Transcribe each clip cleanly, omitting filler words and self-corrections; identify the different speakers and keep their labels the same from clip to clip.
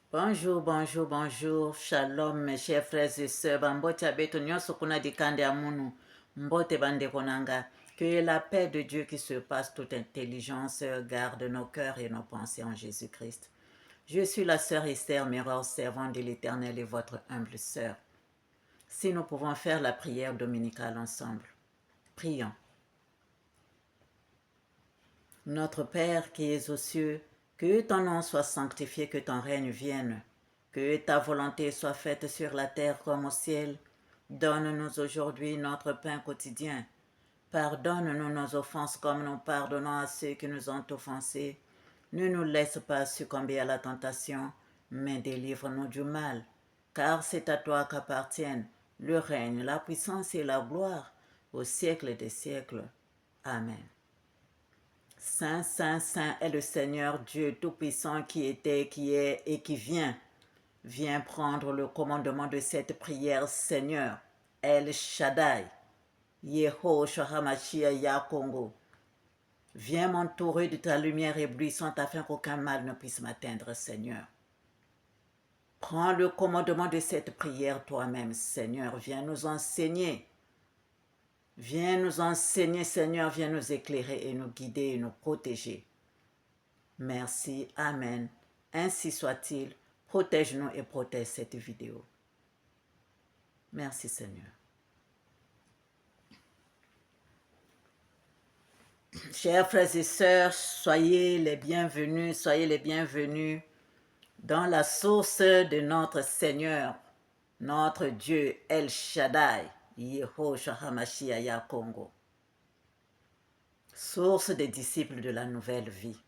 Speaker 1: Bonjour, bonjour, bonjour. Shalom, mes chers frères et sœurs. Bambote abeto nyonso kuna dikande amunu. Mbote bande konanga. Que la paix de Dieu qui surpasse toute intelligence garde nos cœurs et nos pensées en Jésus-Christ. Je suis la sœur Esther Miror, servante de l'Éternel et votre humble sœur. Si nous pouvons faire la prière dominicale ensemble. Prions. Notre Père qui es aux cieux, que ton nom soit sanctifié, que ton règne vienne, que ta volonté soit faite sur la terre comme au ciel. Donne-nous aujourd'hui notre pain quotidien. Pardonne-nous nos offenses comme nous pardonnons à ceux qui nous ont offensés. Ne nous laisse pas succomber à la tentation, mais délivre-nous du mal. Car c'est à toi qu'appartiennent le règne, la puissance et la gloire au siècle des siècles. Amen. Saint, Saint, Saint est le Seigneur Dieu Tout-Puissant qui était, qui est et qui vient. Viens prendre le commandement de cette prière, Seigneur. El Shaddai, Yehoshua HaMashiach Yakongo. Viens m'entourer de ta lumière éblouissante afin qu'aucun mal ne puisse m'atteindre, Seigneur. Prends le commandement de cette prière toi-même, Seigneur. Viens nous enseigner. Viens nous enseigner, Seigneur. Viens nous éclairer et nous guider et nous protéger. Merci, Amen. Ainsi soit-il. Protège-nous et protège cette vidéo. Merci, Seigneur. Chers frères et sœurs, soyez les bienvenus dans la source de notre Seigneur, notre Dieu El Shaddai, Yehoshua HaMashiach Yakongo, source des disciples de la nouvelle vie.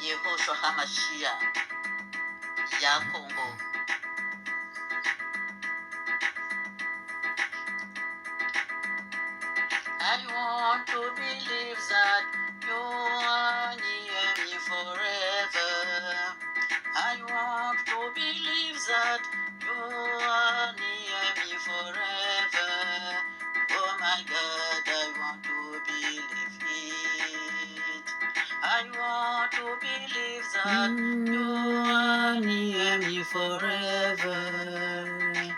Speaker 1: Yehoshua HaMashiach Yakongo. I want to believe that you are near me forever. I want to believe that you are near me forever. Oh my God, I want to believe it. I want to believe that you are near me forever.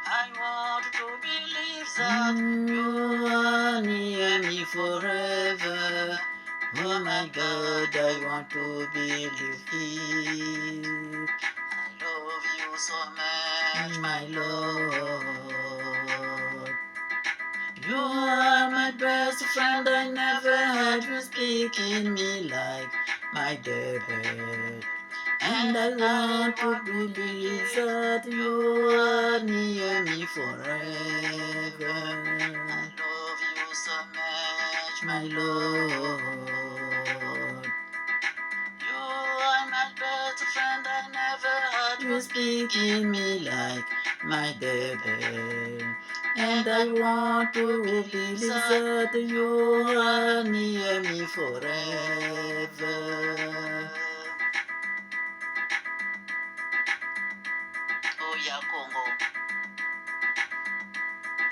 Speaker 1: I want to believe that you are near me forever. Oh my God, I want to believe it. I love you so much, my Lord. You are my best friend, I never had you speaking me like my David. And I want to believe that you are near me forever. I love you so much, my Lord. You are my best friend, I never had you speaking me like my David. And I want to believe that you are near me forever. Oh, Yakongo.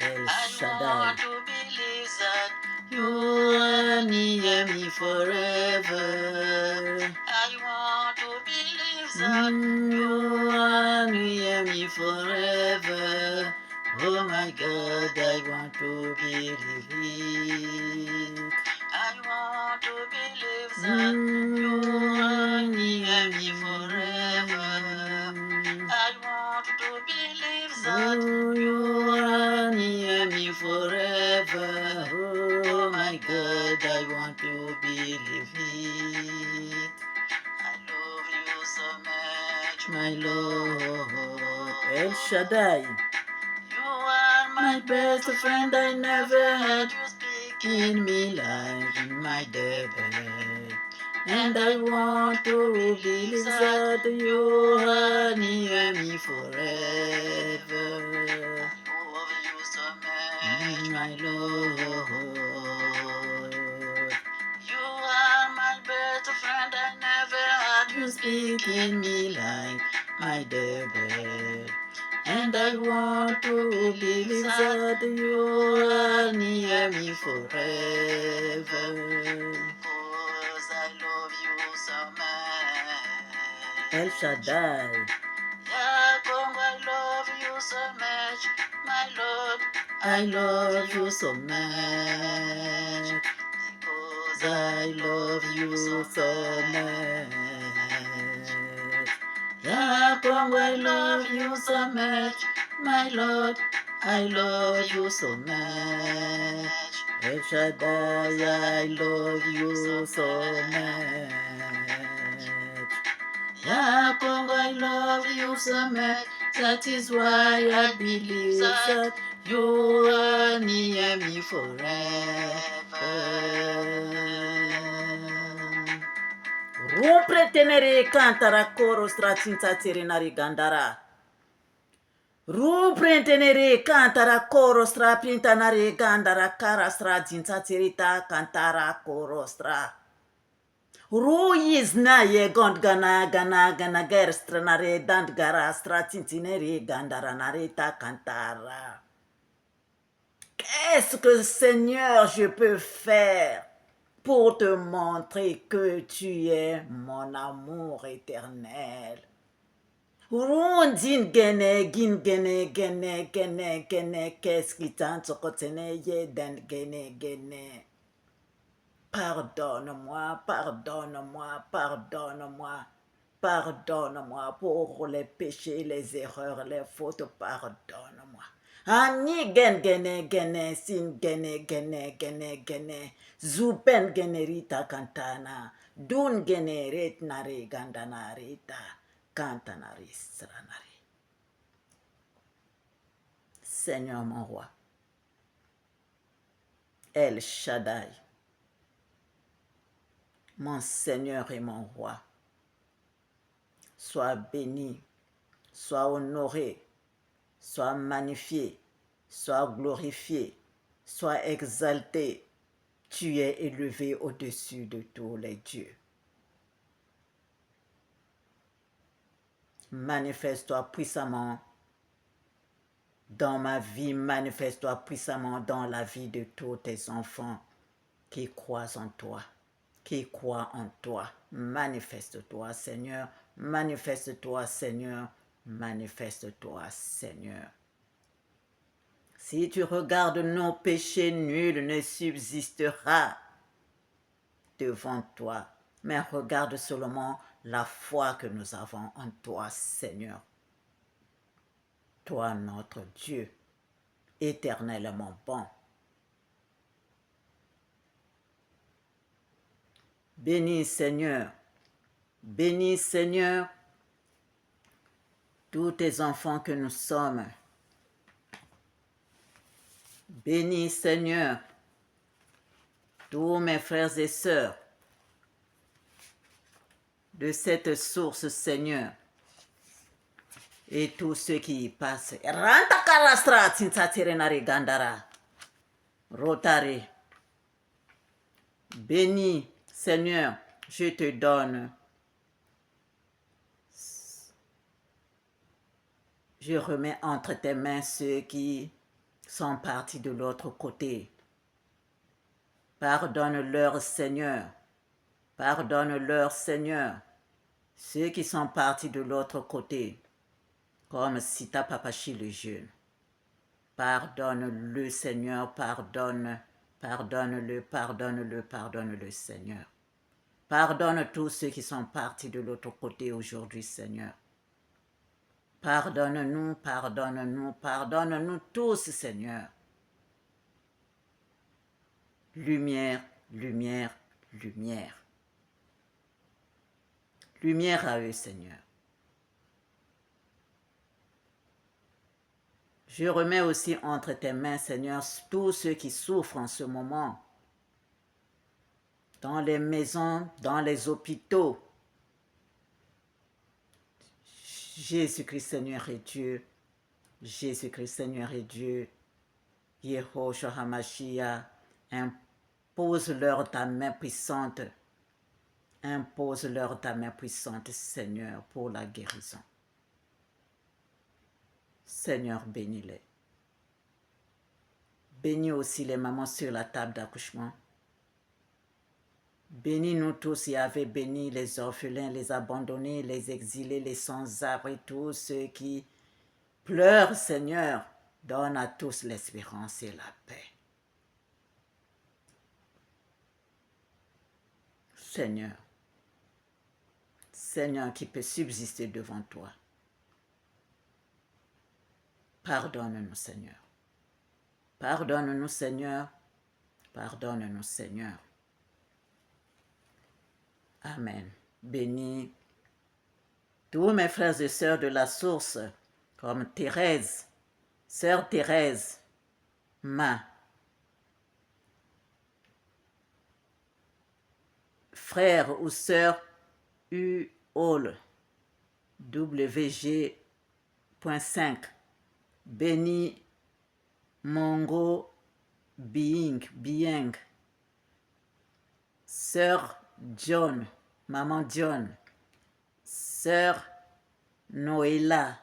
Speaker 1: El Shaddai. I want to believe that you are near me forever. I want to believe that you are near me forever. Oh my God, I want to believe it. I want to believe that you are near me forever. I want to believe that you are near me forever. Oh my God, I want to believe it. I love you so much, my Lord. El Shaddai. You are my best friend, I never had you speaking me like my David. And I want to believe that you are near me forever. I love you so much, my Lord. You are my best friend, I never had you speaking me like my baby. And I want to believe that you are near me forever. Because I love you so much. El Shaddai. Yahweh, I love you so much, my Lord. I love you so much. Because I love you so much. Yahweh, I love you so much, my Lord. I love you so much. El Shaddai, I love you so much. Yahweh, I love you so much. That is why I believe that you are near me forever. Rompre tenere cantara coro stracinza nari gandara. Ruprentenere cantara coro stra pintanare gandara cara stra zinza tirita cantara coro stra. Ruiz na ye gond gana gerstra nare dand gara stra tintinere gandara nareta cantara. Qu'est-ce que Seigneur je peux faire pour te montrer que tu es mon amour éternel? Urundin gene gene qu'est-ce qui t'entre ye den gene. Pardonne-moi, pardonne-moi, pardonne-moi, pardonne-moi pour les péchés, les erreurs, les fautes, pardonne-moi. Ani gene sin gene zupen generita kantana dun generet nare gandanarita kantanari stranari. Seigneur mon roi, El Shaddai, mon Seigneur et mon roi, sois béni, sois honoré, sois magnifié, sois glorifié, sois exalté. Tu es élevé au-dessus de tous les dieux. Manifeste-toi puissamment dans ma vie, manifeste-toi puissamment dans la vie de tous tes enfants qui croient en toi, qui croient en toi. Manifeste-toi, Seigneur, manifeste-toi, Seigneur, manifeste-toi, Seigneur. Si tu regardes nos péchés, nul ne subsistera devant toi, mais regarde seulement la foi que nous avons en toi, Seigneur. Toi, notre Dieu, éternellement bon. Bénis, Seigneur, tous tes enfants que nous sommes. Bénis, Seigneur, tous mes frères et sœurs de cette source, Seigneur, et tous ceux qui y passent. Rotari. Bénis, Seigneur, je te donne. Je remets entre tes mains ceux qui sont partis de l'autre côté. Pardonne-leur, Seigneur. Pardonne-leur, Seigneur. Ceux qui sont partis de l'autre côté, comme Sita Papachi le jeune. Pardonne-le, Seigneur, pardonne-le, Seigneur. Pardonne tous ceux qui sont partis de l'autre côté aujourd'hui, Seigneur. Pardonne-nous tous, Seigneur. Lumière, lumière, lumière. Lumière à eux, Seigneur. Je remets aussi entre tes mains, Seigneur, tous ceux qui souffrent en ce moment, dans les maisons, dans les hôpitaux. Jésus-Christ, Seigneur et Dieu. Jésus-Christ, Seigneur et Dieu. Yehoshua HaMashiach, impose-leur ta main puissante. Impose-leur ta main puissante, Seigneur, pour la guérison. Seigneur, bénis-les. Bénis aussi les mamans sur la table d'accouchement. Bénis-nous tous, Yahvé, bénis les orphelins, les abandonnés, les exilés, les sans-abri, tous ceux qui pleurent, Seigneur. Donne à tous l'espérance et la paix. Seigneur, Seigneur qui peut subsister devant toi. Pardonne-nous, Seigneur. Pardonne-nous, Seigneur. Pardonne-nous, Seigneur. Amen. Bénis tous mes frères et sœurs de la source, comme Thérèse, sœur Thérèse, frère ou sœur Uol, WG.5, bénis Mongo Bieng, sœur John, maman John, sœur Noëlla,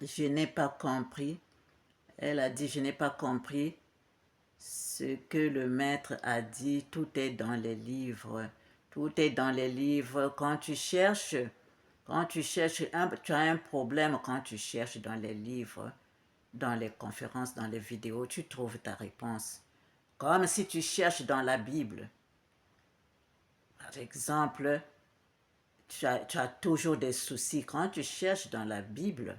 Speaker 1: je n'ai pas compris, elle a dit je n'ai pas compris ce que le maître a dit, tout est dans les livres, tout est dans les livres. Quand tu cherches, tu as un problème quand tu cherches dans les livres, dans les conférences, dans les vidéos, tu trouves ta réponse. Comme si tu cherches dans la Bible. Par exemple, tu as toujours des soucis. Quand tu cherches dans la Bible,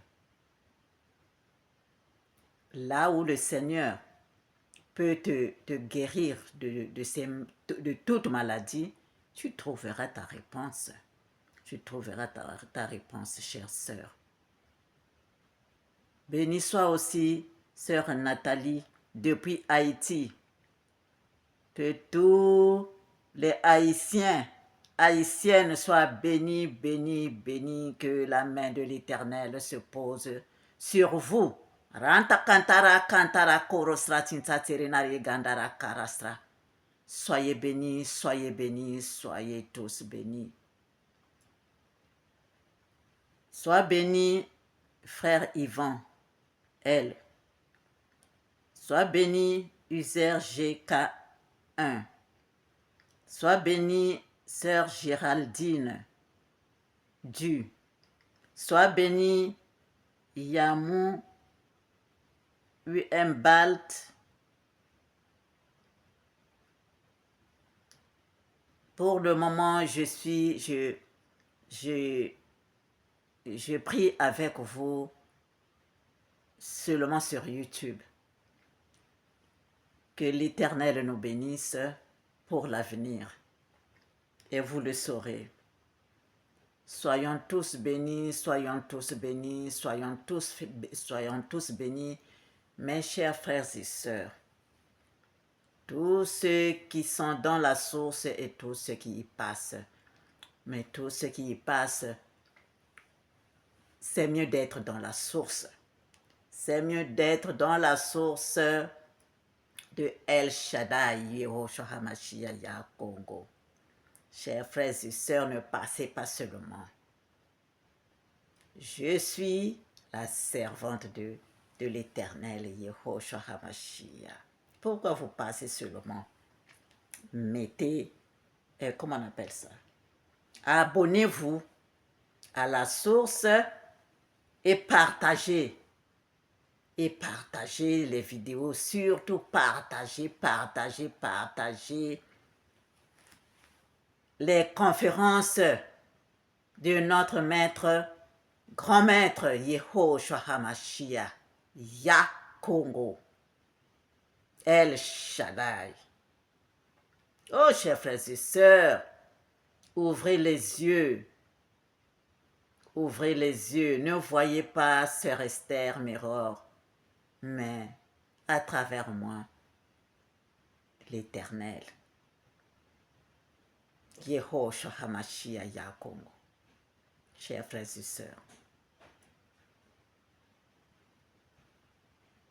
Speaker 1: là où le Seigneur peut te guérir de toute maladie, tu trouveras ta réponse. Tu trouveras ta réponse, chère sœur. Béni soit aussi sœur Nathalie depuis Haïti. Que tous les Haïtiens, Haïtiennes soient bénis, bénis, bénis, que la main de l'Éternel se pose sur vous. Ranta kantara kantara korosra tintaterenari gandara karastra. Soyez bénis, soyez tous bénis. Sois béni, frère Yvan, elle. Sois béni, User GK1. Sois béni, sœur Géraldine, Du. Sois béni, Yamou Balt. Pour le moment, je prie avec vous seulement sur YouTube. Que l'Éternel nous bénisse pour l'avenir. Et vous le saurez. Soyons tous bénis, soyons tous bénis, soyons tous bénis, mes chers frères et sœurs. Tous ceux qui sont dans la source et tous ceux qui y passent. Mais tous ceux qui y passent, c'est mieux d'être dans la source. C'est mieux d'être dans la source de El Shaddai, Yehoshua HaMashiach, Yah Congo. Chers frères et sœurs, ne passez pas seulement. Je suis la servante de l'Éternel, Yehoshua HaMashiach. Pourquoi vous passez seulement? Mettez, comment on appelle ça? Abonnez-vous à la source et partagez. Et partagez les vidéos, surtout partagez les conférences de notre maître, grand maître Yehoshua HaMashiach, Yah Congo, El Shaddai. Oh, chers frères et sœurs, ouvrez les yeux. Ouvrez les yeux. Ne voyez pas sœur Esther Méror, mais à travers moi, l'Éternel. Yehoshua HaMashiach Yah Congo. Chers frères et sœurs,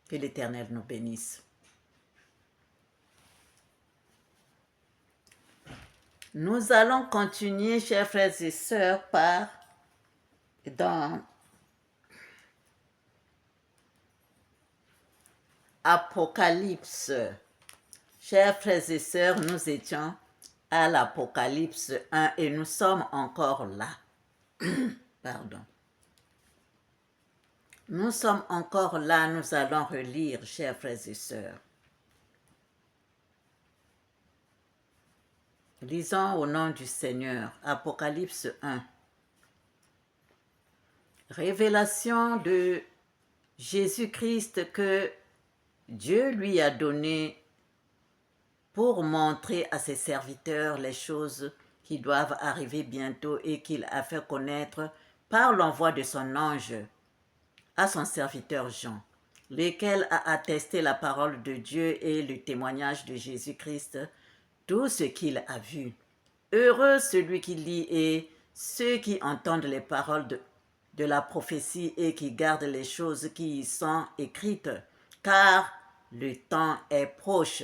Speaker 1: que l'Éternel nous bénisse. Nous allons continuer, chers frères et sœurs, dans Apocalypse. Chers frères et sœurs, nous étions à l'Apocalypse 1 et nous sommes encore là. Pardon. Nous sommes encore là, nous allons relire, chers frères et sœurs. Lisons au nom du Seigneur, Apocalypse 1. Révélation de Jésus-Christ que Dieu lui a donné pour montrer à ses serviteurs les choses qui doivent arriver bientôt et qu'il a fait connaître par l'envoi de son ange à son serviteur Jean, lequel a attesté la parole de Dieu et le témoignage de Jésus-Christ, tout ce qu'il a vu. Heureux celui qui lit et ceux qui entendent les paroles de la prophétie et qui gardent les choses qui y sont écrites, car le temps est proche.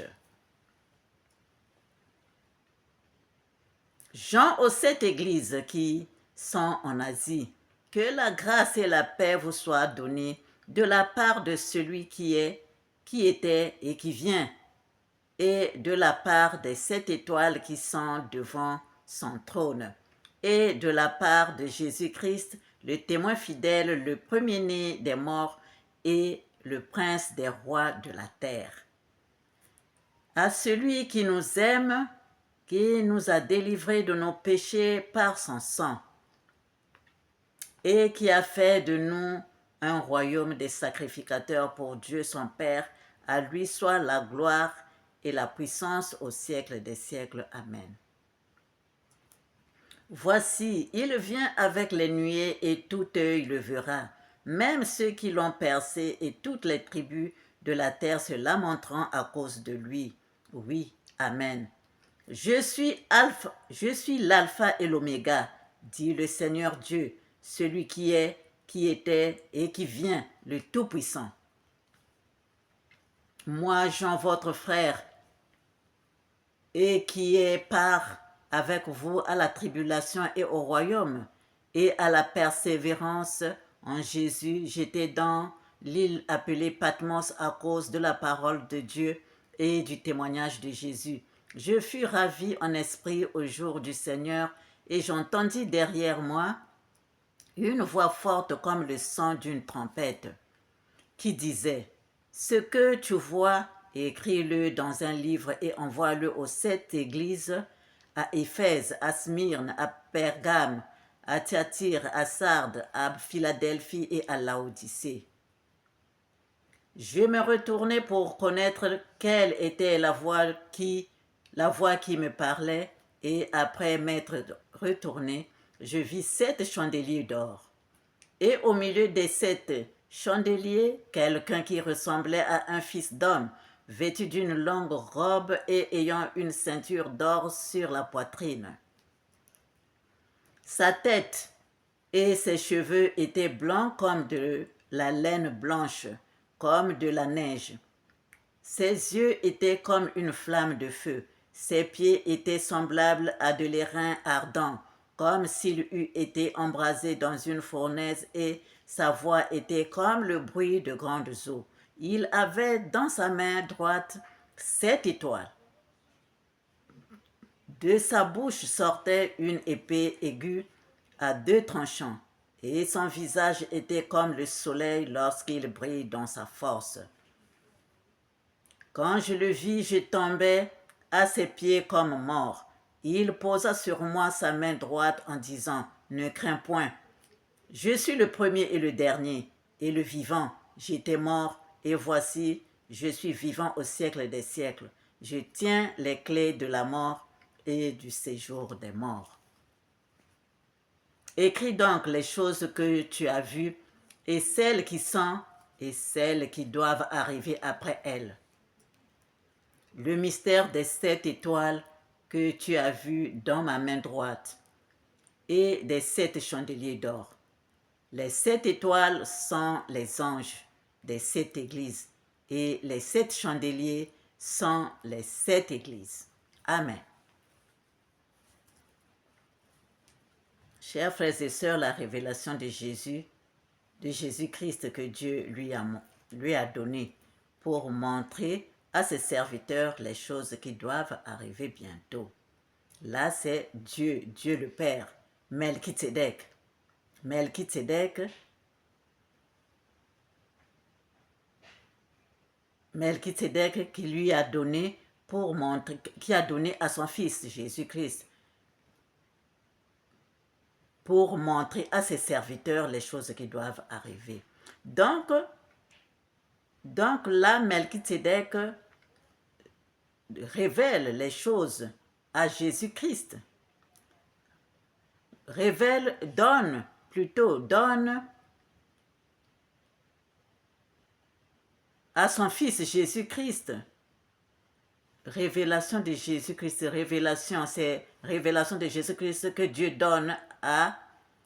Speaker 1: Jean aux 7 églises qui sont en Asie, que la grâce et la paix vous soient données de la part de celui qui est, qui était et qui vient, et de la part des 7 étoiles qui sont devant son trône, et de la part de Jésus-Christ, le témoin fidèle, le premier-né des morts et le prince des rois de la terre. À celui qui nous aime, qui nous a délivrés de nos péchés par son sang, et qui a fait de nous un royaume des sacrificateurs pour Dieu son Père, à lui soit la gloire et la puissance au siècle des siècles. Amen. Voici, il vient avec les nuées et tout œil le verra, même ceux qui l'ont percé et toutes les tribus de la terre se lamenteront à cause de lui. Oui, Amen. Je suis l'alpha et l'oméga, dit le Seigneur Dieu, celui qui est, qui était et qui vient, le Tout-Puissant. Moi, Jean, votre frère, et qui est part avec vous à la tribulation et au royaume, et à la persévérance en Jésus, j'étais dans l'île appelée Patmos à cause de la parole de Dieu et du témoignage de Jésus. Je fus ravi en esprit au jour du Seigneur, et j'entendis derrière moi une voix forte comme le son d'une trompette, qui disait, « Ce que tu vois, écris-le dans un livre et envoie-le aux 7 églises, à Éphèse, à Smyrne, à Pergame, à Thyatire, à Sardes, à Philadelphie et à Laodicée. » Je me retournai pour connaître quelle était la voix qui me parlait, et après m'être retourné, je vis 7 chandeliers d'or. Et au milieu des 7 chandeliers, quelqu'un qui ressemblait à un fils d'homme, vêtu d'une longue robe et ayant une ceinture d'or sur la poitrine. Sa tête et ses cheveux étaient blancs comme de la laine blanche, comme de la neige. Ses yeux étaient comme une flamme de feu. Ses pieds étaient semblables à de l'airain ardent, comme s'il eût été embrasé dans une fournaise, et sa voix était comme le bruit de grandes eaux. Il avait dans sa main droite 7 étoiles. De sa bouche sortait une épée aiguë à 2 tranchants, et son visage était comme le soleil lorsqu'il brille dans sa force. Quand je le vis, je tombai à ses pieds comme mort. Il posa sur moi sa main droite en disant, « Ne crains point. Je suis le premier et le dernier, et le vivant. J'étais mort, et voici, je suis vivant au siècle des siècles. Je tiens les clés de la mort et du séjour des morts. Écris donc les choses que tu as vues, et celles qui sont, et celles qui doivent arriver après elles. Le mystère des 7 étoiles que tu as vues dans ma main droite, et des 7 chandeliers d'or. Les 7 étoiles sont les anges des 7 églises, et les 7 chandeliers sont les 7 églises. Amen. Chers frères et sœurs, la révélation de Jésus-Christ que Dieu lui a donné pour montrer à ses serviteurs les choses qui doivent arriver bientôt. Là, c'est Dieu, Dieu le Père, Melchizedek. Melchizedek qui lui a donné pour montrer, qui a donné à son fils Jésus-Christ pour montrer à ses serviteurs les choses qui doivent arriver. Donc là, Melchizedek révèle les choses à Jésus-Christ. Donne à son fils Jésus-Christ. Révélation de Jésus-Christ, c'est révélation de Jésus-Christ que Dieu donne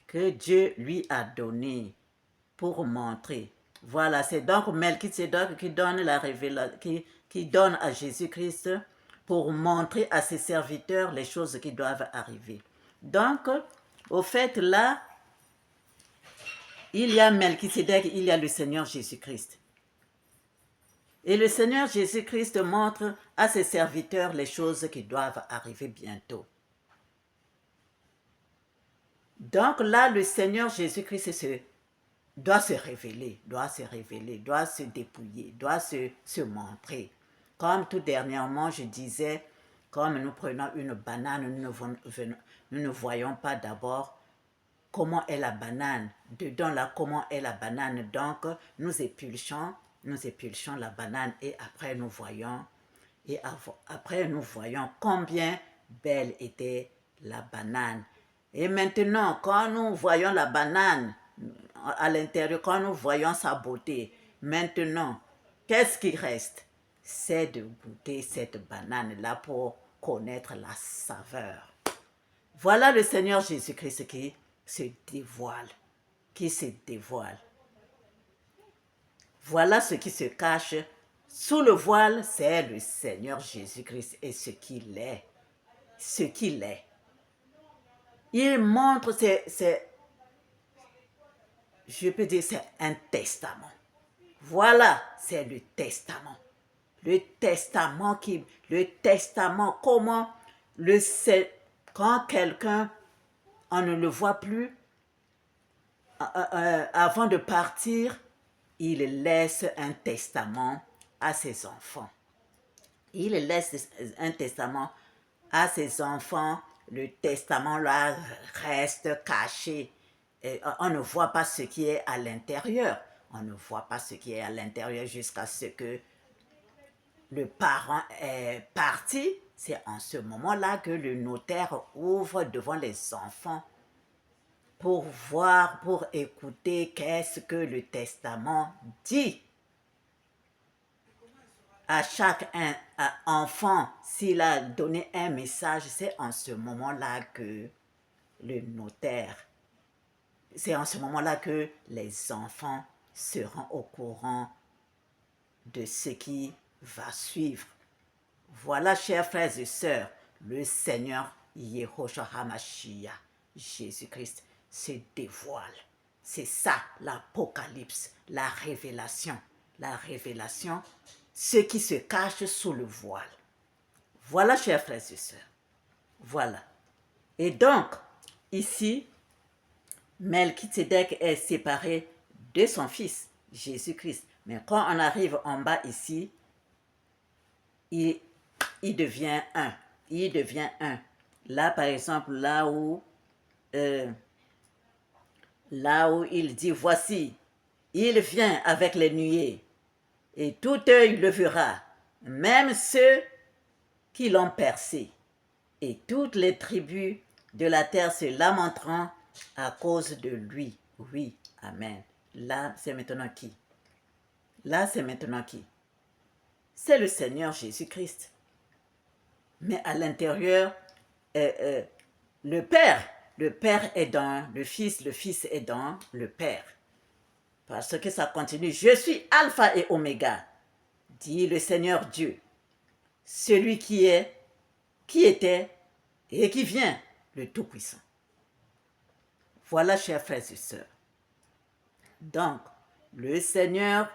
Speaker 1: que Dieu lui a donné pour montrer. Voilà, c'est donc Melchizedek qui donne la révélation, qui donne à Jésus-Christ pour montrer à ses serviteurs les choses qui doivent arriver. Donc, au fait, là, il y a Melchizedek, il y a le Seigneur Jésus-Christ. Et le Seigneur Jésus-Christ montre à ses serviteurs les choses qui doivent arriver bientôt. Donc là, le Seigneur Jésus-Christ doit se révéler, doit se dépouiller, doit se montrer. Comme tout dernièrement, je disais, comme nous prenons une banane, nous ne voyons pas d'abord comment est la banane. Dedans là, comment est la banane. Donc, nous épulchons la banane et après nous voyons, combien belle était la banane. Et maintenant, quand nous voyons la banane à l'intérieur, quand nous voyons sa beauté, maintenant, qu'est-ce qui reste? C'est de goûter cette banane-là pour connaître la saveur. Voilà le Seigneur Jésus-Christ qui se dévoile. Voilà ce qui se cache sous le voile, c'est le Seigneur Jésus-Christ et ce qu'il est. Il montre, je peux dire, c'est un testament. Voilà, c'est le testament. Le testament, comment quand quelqu'un, on ne le voit plus, avant de partir, il laisse un testament à ses enfants. Il laisse un testament à ses enfants. Le testament là reste caché. Et on ne voit pas ce qui est à l'intérieur. On ne voit pas ce qui est à l'intérieur jusqu'à ce que le parent est parti. C'est en ce moment-là que le notaire ouvre devant les enfants pour voir, pour écouter qu'est-ce que le testament dit. À chaque enfant, s'il a donné un message, c'est en ce moment-là que le notaire, c'est en ce moment-là que les enfants seront au courant de ce qui va suivre. Voilà, chers frères et sœurs, le Seigneur Yehoshua HaMashiach, Jésus-Christ, se dévoile. C'est ça, l'Apocalypse, la révélation. La révélation, ce qui se cache sous le voile. Voilà, chers frères et sœurs. Voilà. Et donc, ici, Melchizedek est séparé de son fils, Jésus-Christ. Mais quand on arrive en bas ici, il devient un. Il devient un. Là, par exemple, là où il dit, voici, il vient avec les nuées, et tout œil le verra, même ceux qui l'ont percé, et toutes les tribus de la terre se lamenteront à cause de lui. Oui, amen. Là, c'est maintenant qui? Là, c'est maintenant qui? C'est le Seigneur Jésus-Christ. Mais à l'intérieur, le Père est dans le Fils est dans le Père. Parce que ça continue. Je suis Alpha et Oméga, dit le Seigneur Dieu, celui qui est, qui était et qui vient, le Tout-Puissant. Voilà, chers frères et sœurs. Donc, le Seigneur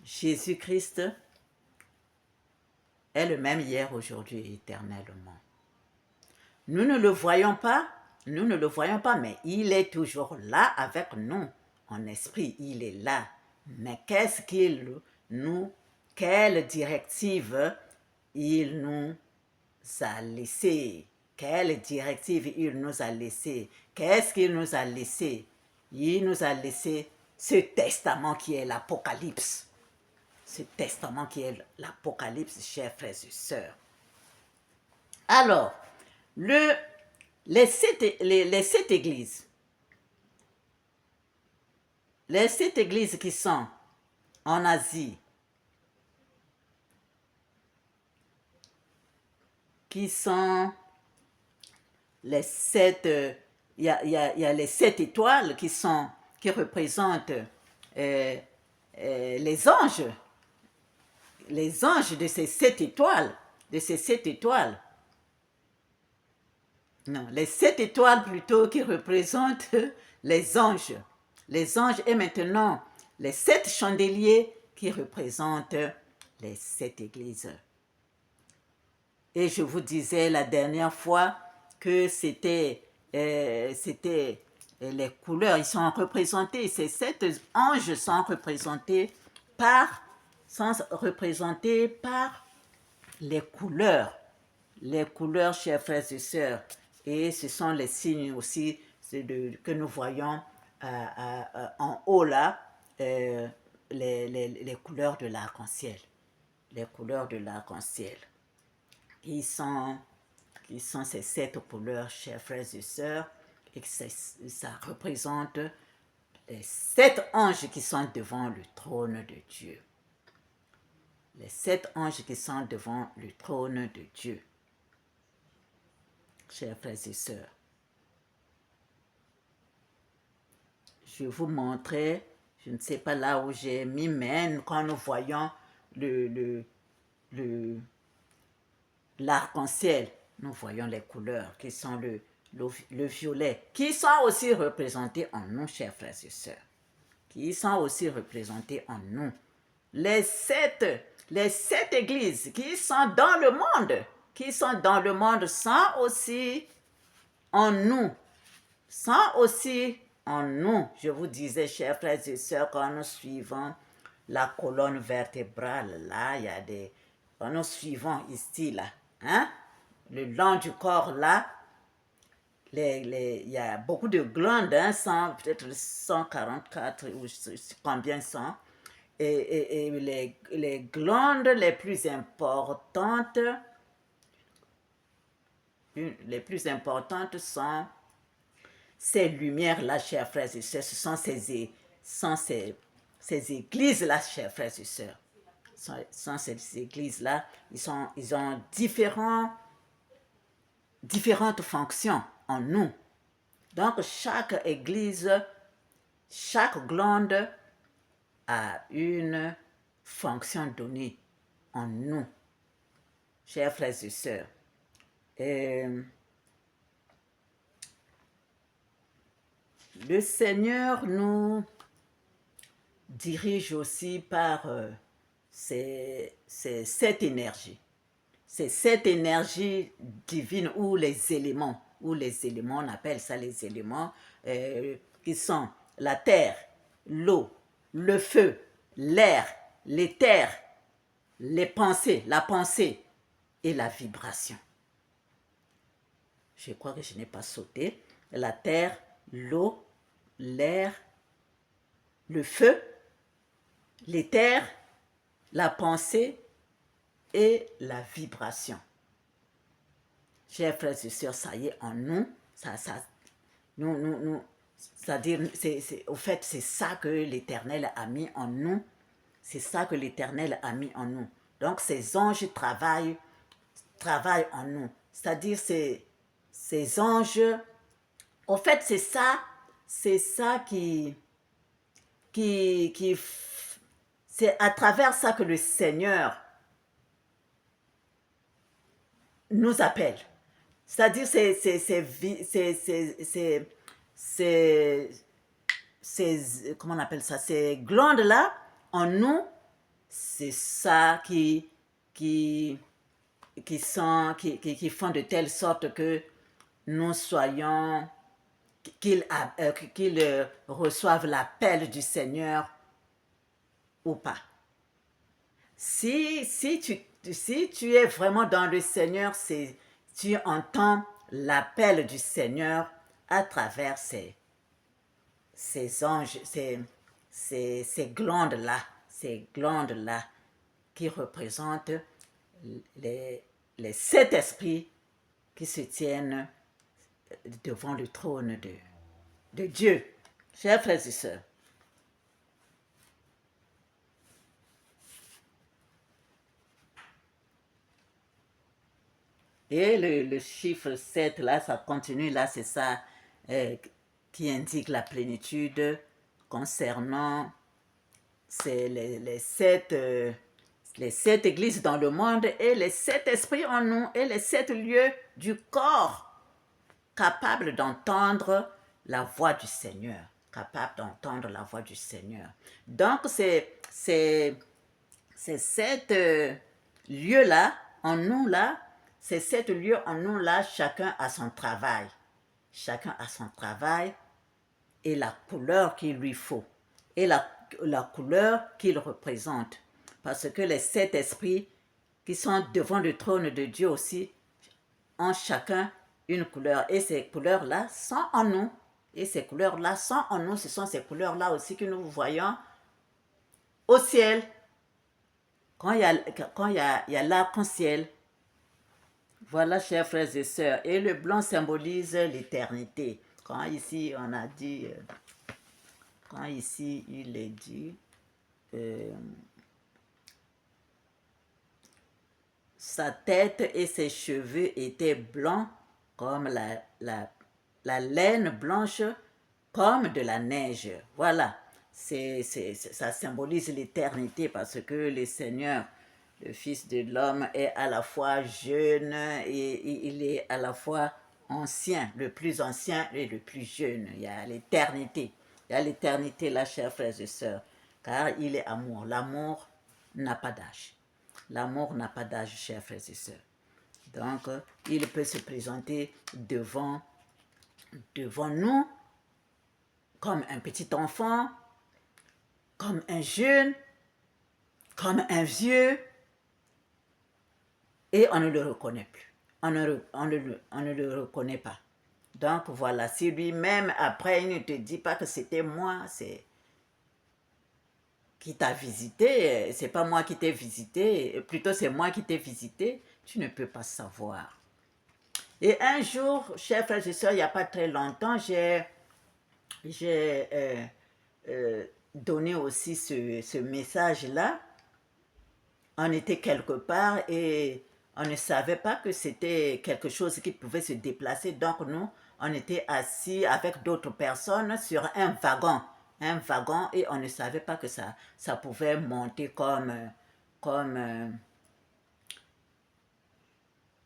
Speaker 1: Jésus-Christ est le même hier, aujourd'hui et éternellement. Nous ne le voyons pas, mais il est toujours là avec nous. En esprit, il est là. Mais qu'est-ce qu'il nous, quelle directive il nous a laissé? Quelle directive il nous a laissé? Qu'est-ce qu'il nous a laissé? Il nous a laissé ce testament qui est l'Apocalypse. Ce testament qui est l'Apocalypse, chers frères et sœurs. Alors, les sept églises, qui sont en Asie, qui sont les sept, il y a les 7 étoiles qui représentent les anges de ces 7 étoiles, non, les 7 étoiles plutôt qui représentent les anges, et maintenant les 7 chandeliers qui représentent les 7 églises. Et je vous disais la dernière fois que c'était les couleurs, ils sont représentés, ces 7 anges sont représentés par les couleurs, chers frères et sœurs. Et ce sont les signes aussi que nous voyons en haut là, les couleurs de l'arc-en-ciel. Les couleurs de l'arc-en-ciel. Qui sont ces 7 couleurs, chers frères et sœurs, et ça représente les 7 anges qui sont devant le trône de Dieu. Les 7 anges qui sont devant le trône de Dieu. Chers frères et sœurs, je vais vous montrer, je ne sais pas là où j'ai mis, mais quand nous voyons l'arc-en-ciel, nous voyons les couleurs qui sont le violet, qui sont aussi représentés en nous, chers frères et sœurs, qui sont aussi représentés en nous. Les sept églises qui sont dans le monde, sont aussi en nous. Je vous disais, chers frères et sœurs, quand nous suivons la colonne vertébrale, là, quand nous suivons ici, là, le long du corps, là, il y a beaucoup de glandes, peut-être 144 ou combien sont. Et les glandes les plus importantes sont ces lumières-là, chers frères et sœurs. Ce sont ces églises-là, chers frères et sœurs. Sont ces églises-là. Ils ont différentes fonctions en nous. Donc, chaque église, chaque glande a une fonction donnée en nous, chers frères et sœurs. Le Seigneur nous dirige aussi par cette énergie. C'est cette énergie divine ou les éléments, on appelle ça les éléments, qui sont la terre, l'eau, le feu, l'air, l'éther, la pensée et la vibration. Je crois que je n'ai pas sauté. La terre, l'eau, l'air, le feu, l'éther, la pensée et la vibration. Chers frères et sœurs, ça y est en nous, c'est-à-dire, au fait, c'est ça que l'Éternel a mis en nous. C'est ça que l'Éternel a mis en nous. Donc, ces anges travaillent en nous. C'est-à-dire, ces anges, au fait, c'est ça c'est à travers ça que le Seigneur nous appelle. C'est-à-dire, comment on appelle ça, ces glandes-là, en nous, c'est ça qui, qui font de telle sorte que nous soyons, qu'ils reçoivent l'appel du Seigneur ou pas. Si tu es vraiment dans le Seigneur, tu entends l'appel du Seigneur à travers ces anges, ces glandes-là, qui représentent les, les sept esprits qui se tiennent devant le trône de Dieu. Chers frères et sœurs, et le chiffre 7, là, ça continue, là, c'est ça euh, qui indique la plénitude concernant les sept églises dans le monde et les sept esprits en nous et les sept lieux du corps capables d'entendre la voix du Seigneur. Capables d'entendre la voix du Seigneur. Donc, ces sept lieux-là, en nous là, ces sept lieux en nous là, chacun a son travail. Chacun a son travail et la couleur qu'il lui faut. Et la couleur qu'il représente. Parce que les sept esprits qui sont devant le trône de Dieu aussi ont chacun une couleur. Et ces couleurs-là sont en nous. Et ces couleurs-là sont en nous. Ce sont ces couleurs-là aussi que nous voyons au ciel. Quand il y a l'arc-en-ciel. Voilà, chers frères et sœurs. Et le blanc symbolise l'éternité. Quand ici, on a dit... quand ici, il est dit... sa tête et ses cheveux étaient blancs comme la laine blanche, comme de la neige. Voilà, ça symbolise l'éternité parce que le Seigneur, le Fils de l'homme, est à la fois jeune et il est à la fois ancien, le plus ancien et le plus jeune. Il y a l'éternité. Il y a l'éternité là, chers frères et sœurs, car il est amour. L'amour n'a pas d'âge. L'amour n'a pas d'âge, chers frères et sœurs. Donc, il peut se présenter devant nous comme un petit enfant, comme un jeune, comme un vieux, et on ne le reconnaît plus. On ne le reconnaît pas. Donc voilà, si lui-même, après, il ne te dit pas que c'était moi, c'est qui t'a visité, c'est pas moi qui t'ai visité, plutôt c'est moi qui t'ai visité, tu ne peux pas savoir. Et un jour, chers frères et sœurs, il n'y a pas très longtemps, j'ai donné aussi ce message-là. On était quelque part et on ne savait pas que c'était quelque chose qui pouvait se déplacer. Donc nous, on était assis avec d'autres personnes sur un wagon, et on ne savait pas que ça pouvait monter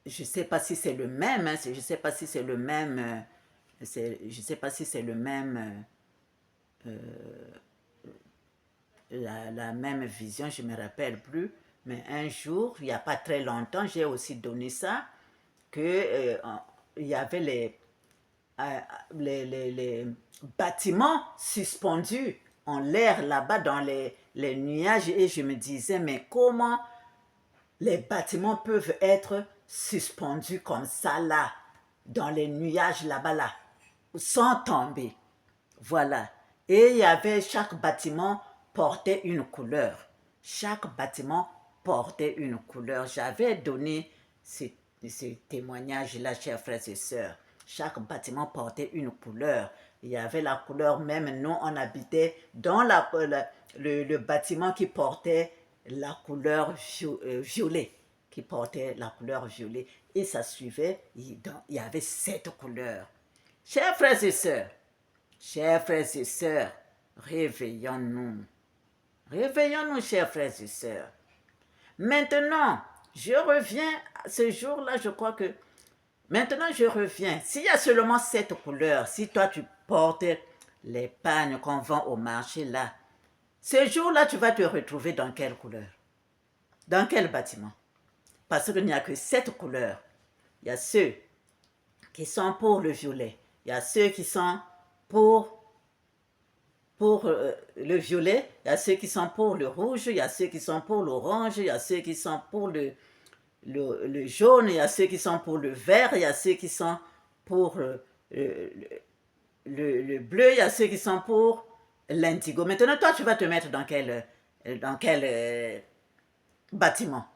Speaker 1: je ne sais pas si c'est le même, hein, je ne sais pas si c'est le même, je sais pas si c'est le même, la même vision, je ne me rappelle plus. Mais un jour, il n'y a pas très longtemps, j'ai aussi donné ça, que il y avait les bâtiments suspendus en l'air là-bas dans les nuages et je me disais, mais comment les bâtiments peuvent être suspendus comme ça là, dans les nuages là-bas là, sans tomber. Voilà. Et il y avait, chaque bâtiment portait une couleur. Chaque bâtiment portait une couleur. J'avais donné ce témoignage-là, chers frères et sœurs. Chaque bâtiment portait une couleur. Il y avait la couleur même, nous on habitait dans le bâtiment qui portait la couleur violet. Qui portait la couleur violet. Et ça suivait, il y avait 7 couleurs. Chers frères et sœurs, chers frères et sœurs, réveillons-nous. Réveillons-nous, chers frères et sœurs. Maintenant, je reviens, ce jour-là, je crois que, maintenant je reviens. S'il y a seulement 7 couleurs, si toi tu portes les pagnes qu'on vend au marché là, Ce jour-là, tu vas te retrouver dans quelle couleur? Dans quel bâtiment? Parce qu'il n'y a que 7 couleurs. Il y a ceux qui sont pour le violet. Il y a ceux qui sont pour le violet. Il y a ceux qui sont pour le rouge. Il y a ceux qui sont pour l'orange. Il y a ceux qui sont pour le jaune. Il y a ceux qui sont pour le vert. Il y a ceux qui sont pour le, le bleu. Il y a ceux qui sont pour l'indigo. Maintenant, toi, tu vas te mettre dans quel bâtiment?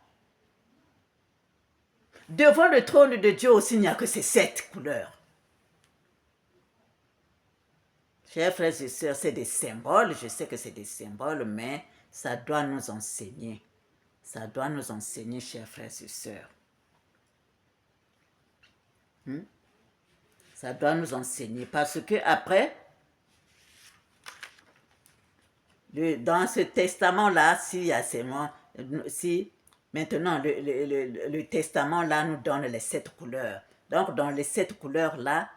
Speaker 1: Devant le trône de Dieu aussi, il n'y a que ces 7 couleurs. Chers frères et sœurs, c'est des symboles. Je sais que c'est des symboles, mais ça doit nous enseigner. Ça doit nous enseigner, chers frères et sœurs. Ça doit nous enseigner. Parce que après, dans ce testament-là, si maintenant le testament-là nous donne les 7 couleurs. Donc, dans les 7 couleurs-là,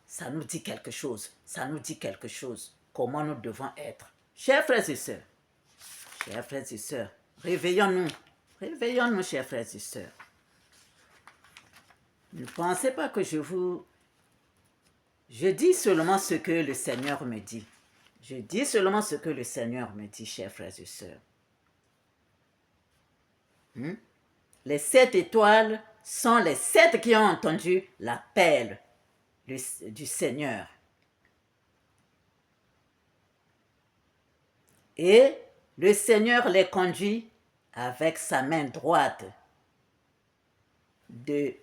Speaker 1: ça nous dit quelque chose. Ça nous dit quelque chose. Comment nous devons être. Chers frères et sœurs, réveillons-nous. Réveillons-nous, chers frères et sœurs. Ne pensez pas que je dis seulement ce que le Seigneur me dit. Je dis seulement ce que le Seigneur me dit, chers frères et sœurs. Les 7 étoiles sont les 7 qui ont entendu l'appel du Seigneur. Et le Seigneur les conduit avec sa main droite de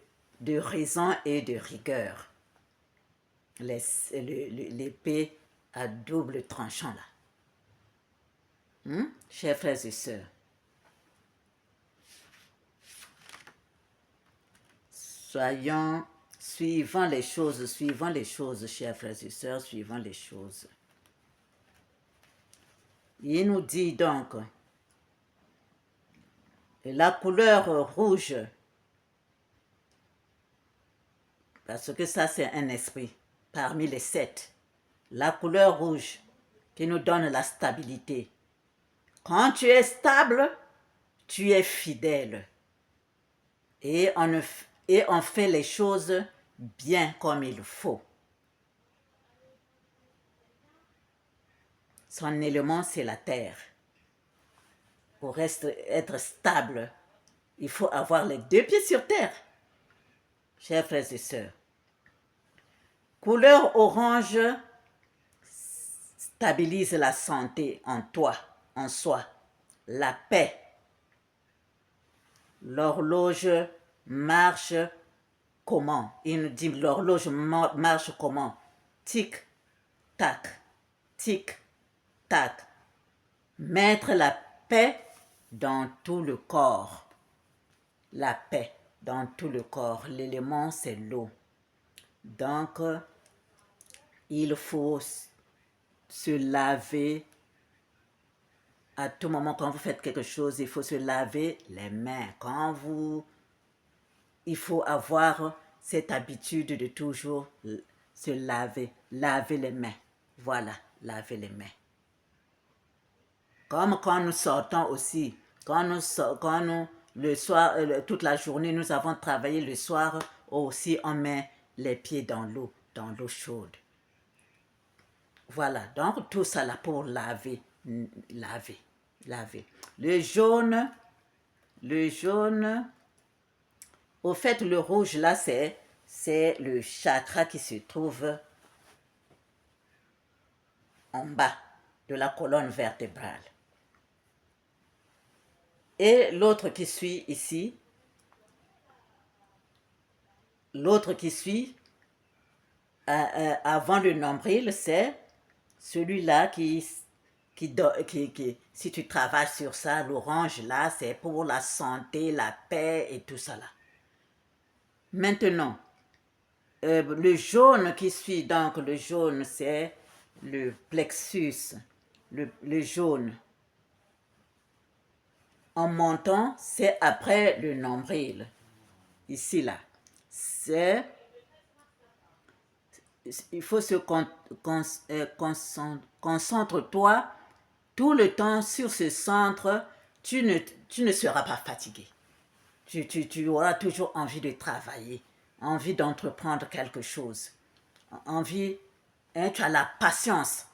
Speaker 1: raison et de rigueur. L'épée à double tranchant là. Chers frères et sœurs, suivant les choses, chers frères et sœurs, suivant les choses. Il nous dit donc, la couleur rouge, parce que ça c'est un esprit, parmi les 7, la couleur rouge qui nous donne la stabilité. Quand tu es stable, tu es fidèle. Et on fait les choses bien comme il faut. Son élément, c'est la terre. Pour être stable, il faut avoir les 2 pieds sur terre. Chers frères et sœurs, couleur orange stabilise la santé en toi, en soi, la paix. L'horloge marche comment? Il nous dit l'horloge marche comment? Tic, tac, tic, tac. Mettre la paix dans tout le corps. La paix dans tout le corps. L'élément, c'est l'eau. Donc, il faut se laver. À tout moment, quand vous faites quelque chose, il faut se laver les mains. Il faut avoir cette habitude de toujours se laver. Laver les mains. Voilà, laver les mains. Comme quand nous sortons aussi, le soir, toute la journée, nous avons travaillé le soir, aussi on met les pieds dans l'eau chaude. Voilà, donc tout ça là pour laver. Le jaune, au fait le rouge là c'est le chakra qui se trouve en bas de la colonne vertébrale. Et l'autre qui suit ici, avant le nombril, c'est celui-là qui, si tu travailles sur ça, l'orange là, c'est pour la santé, la paix et tout ça là. Maintenant, le jaune qui suit, donc le jaune, c'est le plexus, le jaune. En montant, c'est après le nombril. Ici, là. Il faut se concentre-toi tout le temps sur ce centre, tu ne seras pas fatigué. Tu auras toujours envie de travailler, envie d'entreprendre quelque chose, envie, hein, tu as la patience,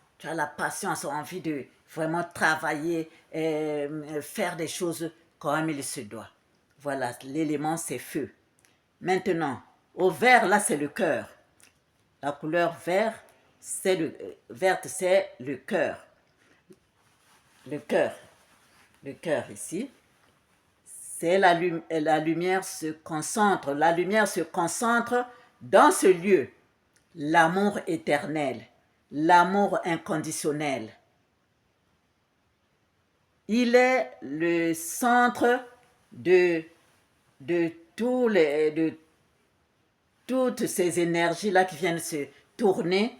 Speaker 1: envie de vraiment travailler, et faire des choses comme il se doit. Voilà, l'élément c'est feu. Maintenant, au vert, là c'est le cœur. La couleur verte, c'est le cœur. Le cœur. Le cœur ici. C'est la lumière se concentre. La lumière se concentre dans ce lieu. L'amour éternel. L'amour inconditionnel. Il est le centre de, de, de toutes ces énergies-là qui viennent se tourner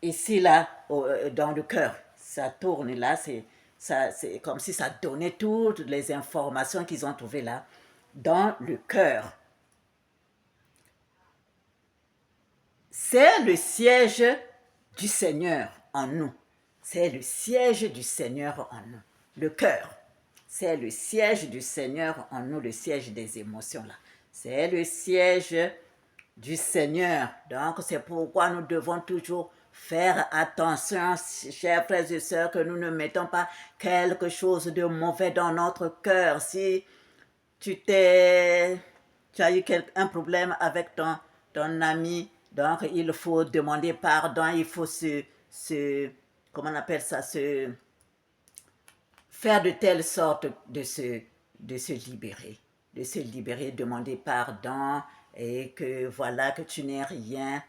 Speaker 1: ici, là, dans le cœur. Ça tourne là, c'est comme si ça donnait toutes les informations qu'ils ont trouvées là, dans le cœur. C'est le siège du Seigneur en nous. C'est le siège du Seigneur en nous. Le cœur. C'est le siège du Seigneur en nous, le siège des émotions là. C'est le siège du Seigneur. Donc c'est pourquoi nous devons toujours faire attention, chers frères et sœurs, que nous ne mettons pas quelque chose de mauvais dans notre cœur. Si tu as eu un problème avec ton ami, donc il faut demander pardon, il faut comment on appelle ça, faire de telle sorte de se libérer, demander pardon et que voilà, que tu n'aies rien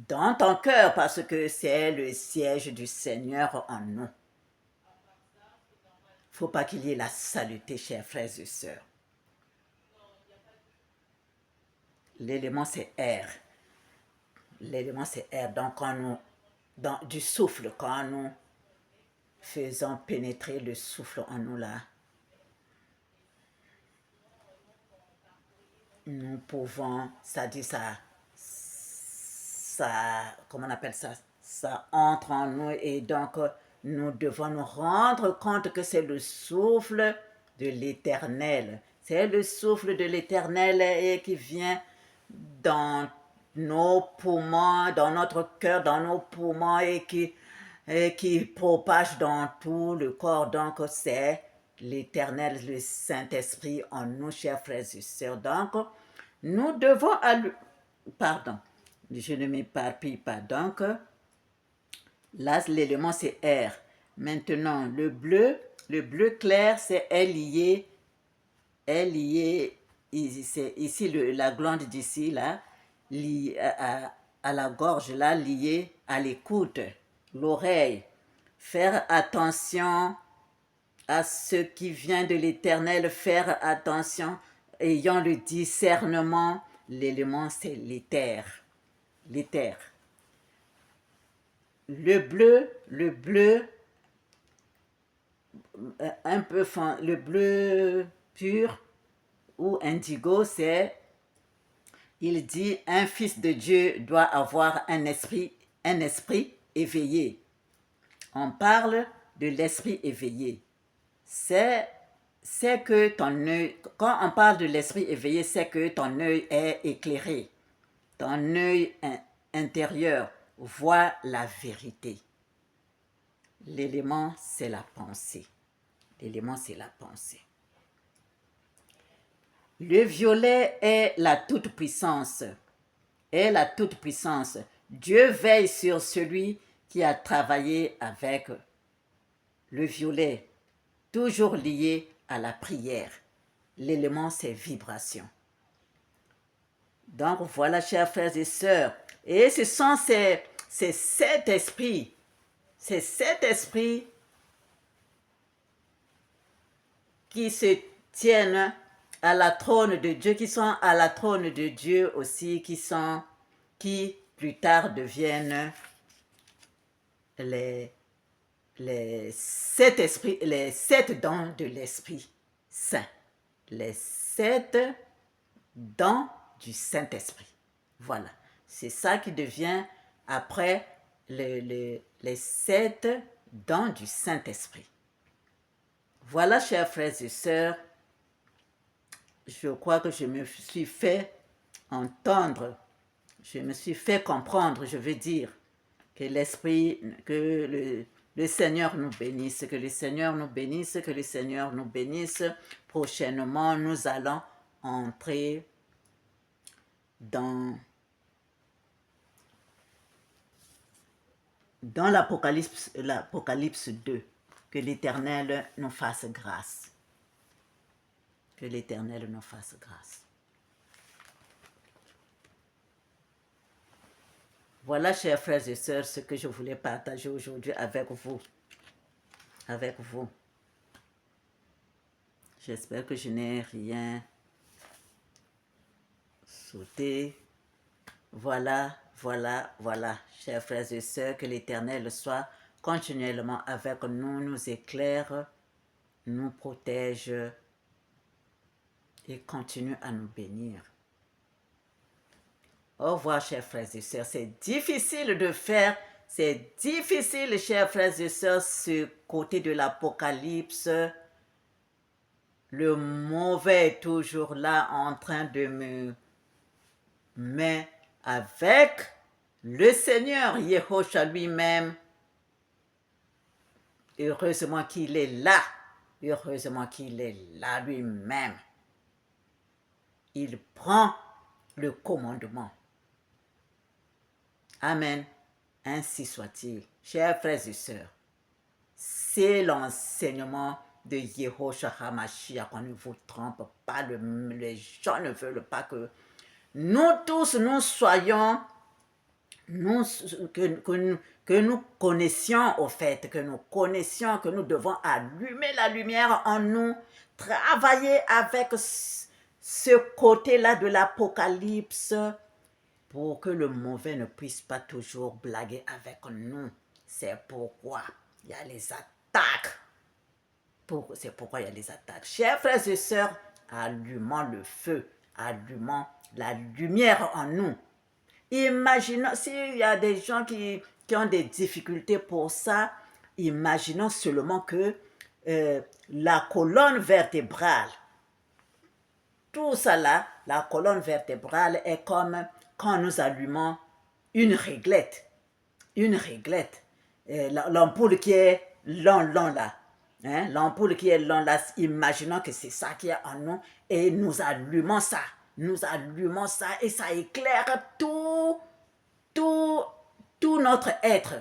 Speaker 1: dans ton cœur parce que c'est le siège du Seigneur en nous. Il ne faut pas qu'il y ait la saleté, chers frères et sœurs. L'élément c'est air. L'élément c'est air. Donc quand nous, du souffle, quand nous faisons pénétrer le souffle en nous là, nous pouvons, c'est-à-dire comment on appelle ça, ça entre en nous et donc nous devons nous rendre compte que c'est le souffle de l'Éternel. C'est le souffle de l'Éternel et qui vient dans nos poumons, dans notre cœur, dans nos poumons et qui propage dans tout le corps. Donc c'est l'Éternel, le Saint-Esprit en nous, chers frères et sœurs. Donc nous devons pardon, je ne m'éparpille pas. Donc là l'élément c'est air. Maintenant le bleu clair c'est lié c'est ici la glande d'ici là, liée à la gorge là, liée à l'écoute, l'oreille. Faire attention à ce qui vient de l'Éternel, faire attention, ayant le discernement. L'élément c'est l'éther. L'éther. Le bleu un peu fin, le bleu pur ou indigo, c'est, il dit, un fils de Dieu doit avoir un esprit éveillé. On parle de l'esprit éveillé. C'est que ton œil, quand on parle de l'esprit éveillé, c'est que ton œil est éclairé. Ton œil intérieur voit la vérité. L'élément, c'est la pensée. L'élément, c'est la pensée. Le violet est la toute-puissance. Est la toute-puissance. Dieu veille sur celui qui a travaillé avec le violet, toujours lié à la prière. L'élément, c'est vibration. Donc voilà, chers frères et sœurs. Et ce sont cet esprit. C'est cet esprit qui se tiennent à la trône de Dieu, qui sont à la trône de Dieu aussi, qui plus tard deviennent les sept dons de l'Esprit Saint. Les 7 dons du Saint-Esprit. Voilà. C'est ça qui devient après les 7 don du Saint-Esprit. Voilà, chers frères et sœurs, je crois que je me suis fait entendre, je me suis fait comprendre, je veux dire, que l'Esprit, que le Seigneur nous bénisse, que le Seigneur nous bénisse, que le Seigneur nous bénisse. Prochainement, nous allons entrer dans l'Apocalypse 2. Que l'Éternel nous fasse grâce. Que l'Éternel nous fasse grâce. Voilà, chers frères et sœurs, ce que je voulais partager aujourd'hui avec vous. Avec vous. J'espère que je n'ai rien sauté. Voilà, chers frères et sœurs, que l'Éternel soit continuellement avec nous, nous éclaire, nous protège et continue à nous bénir. Au revoir, chers frères et sœurs. C'est difficile de faire, c'est difficile, chers frères et sœurs, ce côté de l'Apocalypse. Le mauvais est toujours là en train de me... Mais avec le Seigneur, Yehoshua lui-même, heureusement qu'il est là. Heureusement qu'il est là lui-même. Il prend le commandement. Amen. Ainsi soit-il. Chers frères et sœurs, c'est l'enseignement de Yehoshua HaMashiach. On ne vous trompe pas. Les gens ne veulent pas que nous tous, nous soyons, que nous connaissions au fait, que nous connaissions que nous devons allumer la lumière en nous, travailler avec ce côté-là de l'Apocalypse, pour que le mauvais ne puisse pas toujours blaguer avec nous. C'est pourquoi il y a les attaques. C'est pourquoi il y a les attaques. Chers frères et sœurs, allumons le feu, allumons la lumière en nous. Imaginons, s'il y a des gens qui ont des difficultés pour ça, imaginons seulement que la colonne vertébrale, tout ça là, la colonne vertébrale est comme quand nous allumons une réglette. Une réglette. L'ampoule qui est long là. Hein? L'ampoule qui est long là, imaginons que c'est ça qui est en nous et nous allumons ça. Nous allumons ça et ça éclaire tout notre être.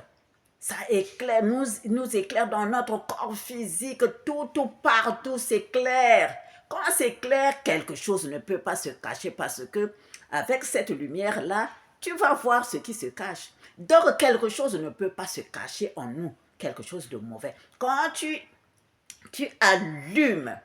Speaker 1: Ça éclaire, nous éclaire dans notre corps physique, tout partout s'éclaire. Quand c'est clair, quelque chose ne peut pas se cacher parce que avec cette lumière-là, tu vas voir ce qui se cache. Donc, quelque chose ne peut pas se cacher en nous, quelque chose de mauvais. Quand tu allumes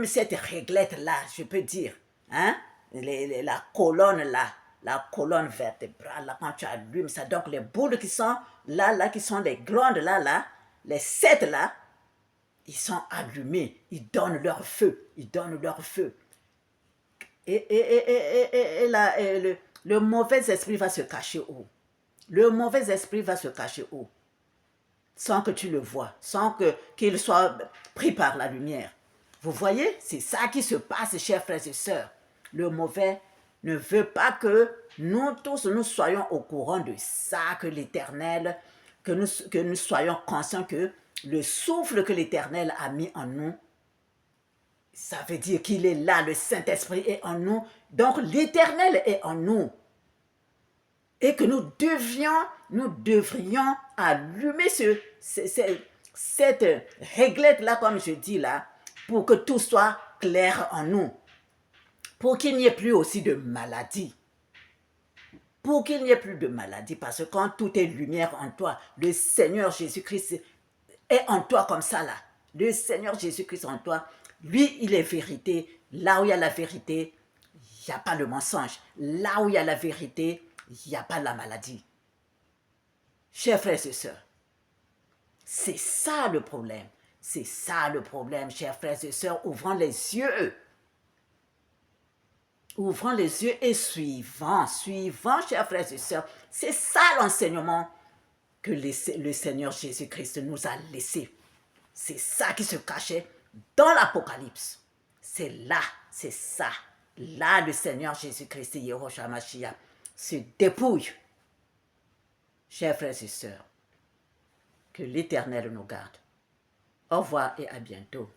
Speaker 1: cette réglette-là, je peux dire, hein, la colonne là, la colonne vertébrale, là, quand tu allumes ça, donc les boules qui sont là, qui sont les glandes là, les 7 là, ils sont allumés, ils donnent leur feu, Et le mauvais esprit va se cacher où? Le mauvais esprit va se cacher où? Sans que tu le vois, sans qu'il soit pris par la lumière. Vous voyez, c'est ça qui se passe, chers frères et sœurs. Le mauvais ne veut pas que nous tous, nous soyons au courant de ça, que l'Éternel, que nous soyons conscients que le souffle que l'Éternel a mis en nous, ça veut dire qu'il est là, le Saint-Esprit est en nous, donc l'Éternel est en nous. Et que nous devrions allumer cette réglette-là, comme je dis là, pour que tout soit clair en nous. Pour qu'il n'y ait plus aussi de maladie. Pour qu'il n'y ait plus de maladie, parce que quand tout est lumière en toi, le Seigneur Jésus-Christ est en toi comme ça là. Le Seigneur Jésus-Christ en toi, lui, il est vérité. Là où il y a la vérité, il n'y a pas le mensonge. Là où il y a la vérité, il n'y a pas la maladie. Chers frères et sœurs, c'est ça le problème. C'est ça le problème, chers frères et sœurs. Ouvrons les yeux. Ouvrons les yeux et suivons, chers frères et sœurs. C'est ça l'enseignement que le Seigneur Jésus-Christ nous a laissés. C'est ça qui se cachait dans l'Apocalypse. C'est là, c'est ça. Là, le Seigneur Jésus-Christ, Yehoshua Mashiach, se dépouille. Chers frères et sœurs, que l'Éternel nous garde. Au revoir et à bientôt.